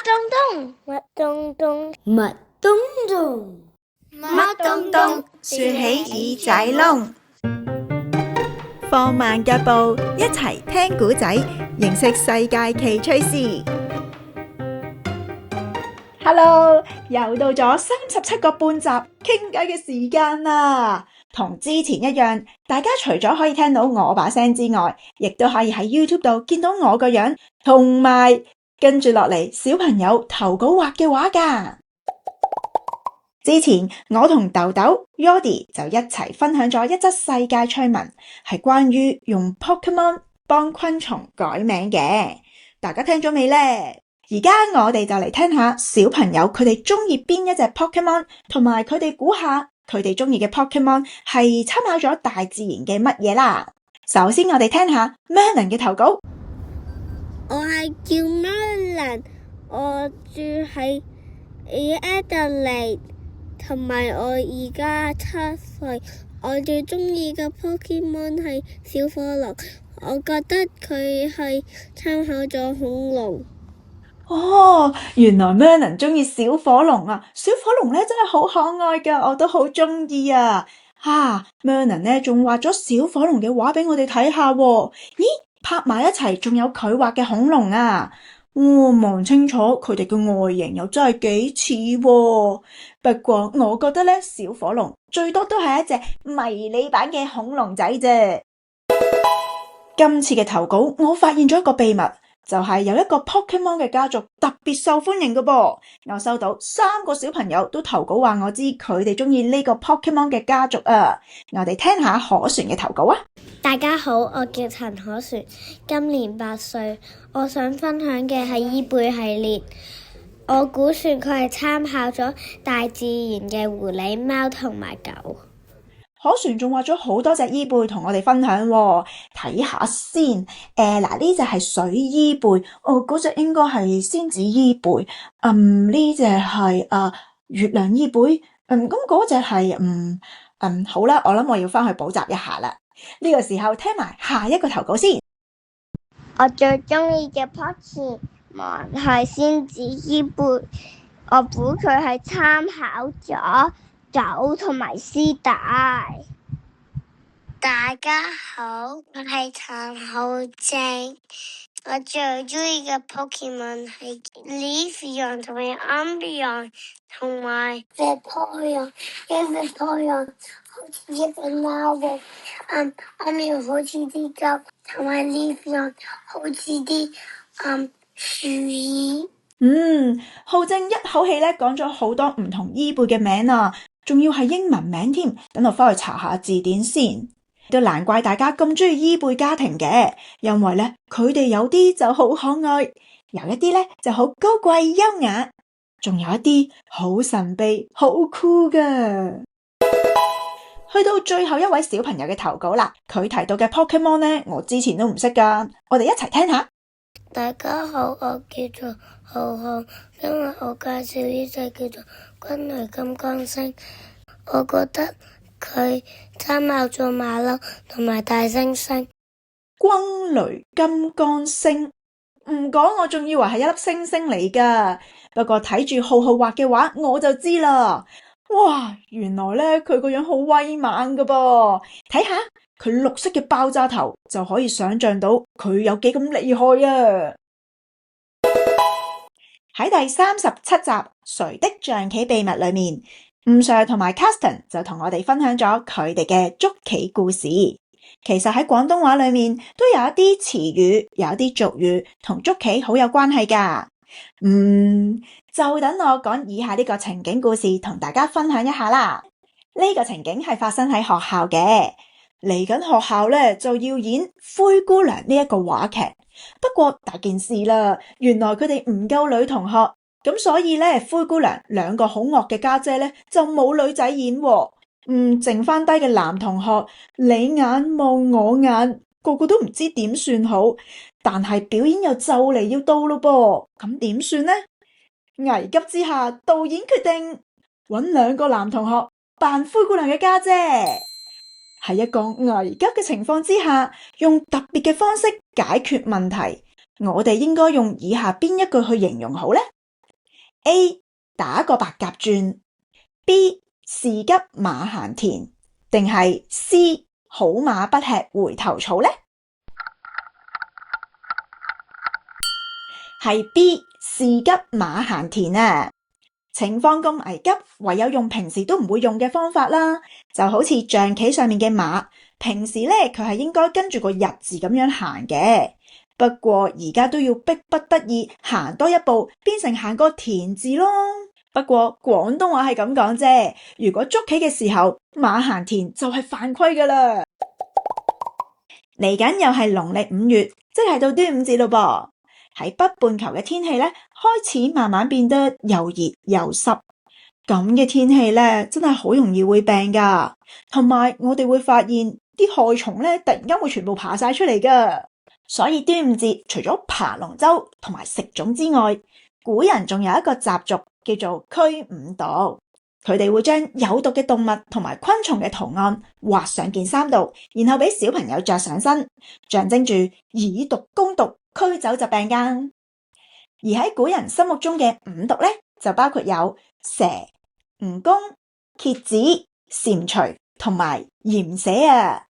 咚咚，麥咚咚，麥咚咚，麥咚咚，豎起耳仔窿。放慢腳步，一齊聽故仔，認識世界奇趣事。Hello， 又到咗37個半集傾偈嘅時間啦。同之前一樣，大家除咗可以聽到我把聲之外，亦都可以喺 YouTube 度見到我個樣，同埋跟住落嚟小朋友投稿畫嘅畫㗎。之前我同豆豆 Yodi 就一齊分享咗一則世界趣聞，係關於用 Pokemon 幫昆蟲改名嘅。大家聽咗未呢？而家我哋就嚟聽下小朋友佢哋中意邊一隻 Pokemon， 同埋佢哋估下佢哋中意嘅 Pokemon 係參考咗大自然嘅乜嘢啦。首先我哋聽下 Merlin 嘅投稿。我係叫 Merlin， 我住喺Adelaide，同埋我而家7歲。我最中意嘅 Pokemon 係小火龍，我覺得佢係參考咗恐龍。哦，原來 Merlin 中意小火龍啊！小火龍咧真係好可愛噶，我都好中意啊！Merlin 咧仲畫咗小火龍嘅畫俾我哋睇下喎。咦，拍埋一齊仲有佢畫嘅恐龍啊！望清楚佢哋嘅外形又真係幾似喎。不過我覺得咧，小火龍最多都係一隻迷你版嘅恐龍仔啫。今次嘅投稿，我發現咗一個秘密。就係有一個 Pokemon 嘅家族特別受歡迎嘅噃，我收到3個小朋友都投稿話我知佢哋中意呢個 Pokemon 嘅家族啊！我哋聽下可璇嘅投稿啊！大家好，我叫陳可璇，今年8歲，我想分享嘅係伊貝系列。我估算佢係參考咗大自然嘅狐狸、貓同埋狗。可璇仲畫咗好多隻伊貝同我哋分享喎，睇下先。嗱，呢隻係水伊貝，嗰隻應該係仙子伊貝。呢隻係月亮伊貝。咁嗰隻係好啦，我諗我要翻去補習一下啦。呢個時候聽埋下一個投稿先。我最中意嘅 Pokemon 係仙子伊貝，我估佢係參考咗狗同埋絲帶。大家好，我係陳浩正，我最中意嘅 Pokemon 係 Leafeon 同埋 Umbreon 同埋 Vaporeon， 因為 Vaporeon 好似一個貓，Umbreon 好似啲狗，同埋 Leafeon 好似啲樹葉。浩正一口氣咧講咗好多唔同伊貝嘅名啊，仲要係英文名添，等我翻去查下字典先。都難怪大家咁中意伊貝家庭嘅，因為咧佢哋有啲就好可愛，有一啲咧就好高貴優雅，仲有一啲好神秘好酷噶。去到最後一位小朋友嘅投稿啦，佢提到嘅 Pokemon 咧，我之前都唔識噶，我哋一齊聽下。大家好，我叫做浩浩，今日我介紹呢隻叫做君雷金剛星。我覺得佢參考咗馬騮同埋大猩猩。君雷金剛星，唔講我仲以為係一粒星星嚟噶，不過睇住浩浩畫嘅畫我就知啦。哇，原來咧佢個樣好威猛噶噃，睇下佢綠色嘅爆炸頭就可以想象到佢有幾咁厲害啊！喺第37集《誰的象棋秘密》裏面，吳 Sir 同埋 Caston 就同我哋分享咗佢哋嘅捉棋故事。其實喺廣東話裏面都有一啲詞語，有一啲俗語同捉棋好有關係噶。就等我講以下呢個情景故事同大家分享一下啦。呢個情景係發生喺學校嘅，嚟緊學校咧就要演灰姑娘呢一個話劇。不過大件事啦，原來佢哋唔夠女同學，咁所以咧灰姑娘2個好惡嘅家姐咧就冇女仔演喎。剩翻低嘅男同學你眼望我眼，個個都唔知點算好，但係表演又就嚟要到咯噃，咁點算呢？危急之下，導演決定搵2個男同學扮灰姑娘嘅家姐。喺一個危急嘅情況之下，用特別嘅方式解決問題，我哋應該用以下邊一句去形容好呢？ A. 打個白鴿轉 B. 士急馬行田定係 C. 好馬不吃回頭草呢？係 B. 士急馬行田啊！情況咁危急，唯有用平時都唔會用嘅方法啦，就好似象棋上面嘅馬，平時呢，佢係應該跟住個日字咁樣行嘅，不過而家都要逼不得已行多一步，變成行個田字咯。不過廣東話係咁講啫，如果捉棋嘅時候馬行田就係犯規噶啦。嚟緊又係農曆5月，即係到端午節咯噃。喺北半球嘅天氣咧，開始慢慢變得又熱又濕，咁嘅天氣咧，真係好容易會病噶。同埋我哋會發現啲害蟲咧，突然間會全部爬晒出嚟噶。所以端午節除咗爬龍舟同埋食粽之外，古人仲有一個習俗叫做驅五毒。佢哋會將有毒嘅動物同埋昆蟲嘅圖案畫上件衫度，然後俾小朋友着上身，象徵住以毒攻毒，驅走疾病噶。而喺古人心目中嘅五毒咧，就包括有蛇、蜈蚣、蠍子、蟾蜍同埋鹽蛇啊！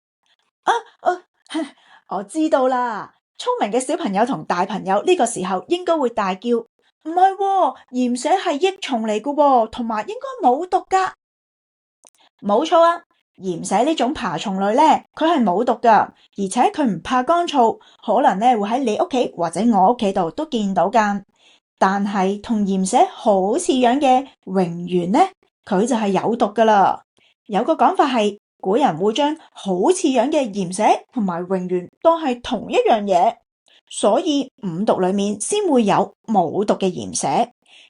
我知道啦，聰明嘅小朋友同大朋友呢個時候應該會大叫，唔係喎，鹽蛇係益蟲嚟噶喎，同埋應該冇毒噶。冇錯啊，鹽蛇呢種爬蟲類咧，佢係冇毒噶，而且佢唔怕乾燥，可能咧會喺你屋企或者我屋企度都見到噶。但係同鹽蛇好似樣嘅蠑螈咧，佢就係有毒噶啦。有個講法係，古人會將好似樣嘅鹽蛇同埋蠑螈當係同一樣嘢，所以五毒裏面先會有冇毒嘅鹽蛇。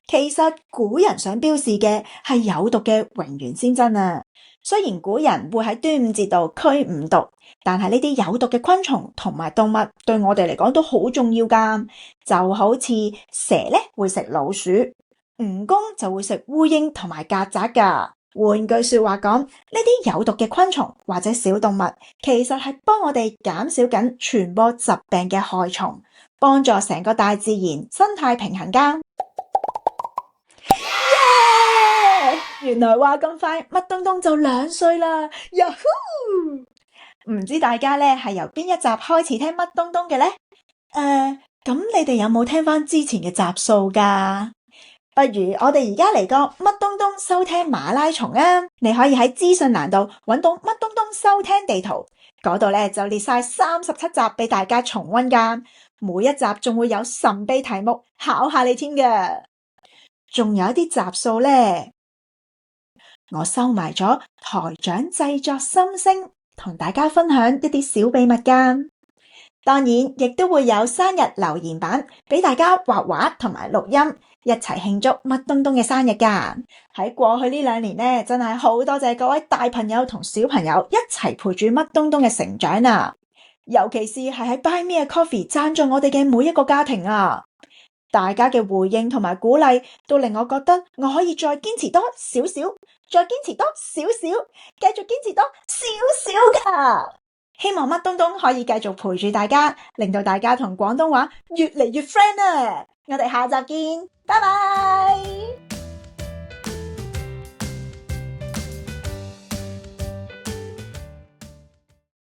其實古人想標示嘅係有毒嘅蠑螈先真啊。雖然古人會喺端午節度驅五毒，但係呢啲有毒嘅昆蟲同埋動物對我哋嚟講都好重要噶。就好似蛇咧會食老鼠，蜈蚣就會食烏蠅同埋曱甴噶。換句說話講，呢啲有毒嘅昆蟲或者小動物，其實係幫我哋減少緊傳播疾病嘅害蟲，幫助成個大自然生態平衡噶。原來話咁快，乜東東就2歲啦！呀呼！唔知大家咧係由邊一集開始聽乜東東嘅呢？咁你哋有冇聽翻之前嘅集數噶？不如我哋而家嚟個乜東東收聽馬拉松啊！你可以喺資訊欄度揾到乜東東收聽地圖，嗰度咧就列晒37集俾大家重溫噶。每一集仲會有神秘題目考下你添噶。仲有一啲集數咧，我收埋咗台長製作心聲，同大家分享一啲小秘密噶。當然亦都會有生日留言版俾大家畫畫同埋錄音，一齊慶祝乜東東嘅生日噶。喺過去呢2年呢，真係好多謝各位大朋友同小朋友一齊陪住乜東東嘅成長啊！尤其是係喺 Buy Me a Coffee 贊助我哋嘅每一個家庭啊！大家嘅回應同埋鼓勵都令我覺得我可以再堅持多少少，再堅持多少少，繼續堅持多少少噶。希望乜東東可以繼續陪住大家，令到大家同廣東話越嚟越 friend 啊！我哋下集見，拜拜。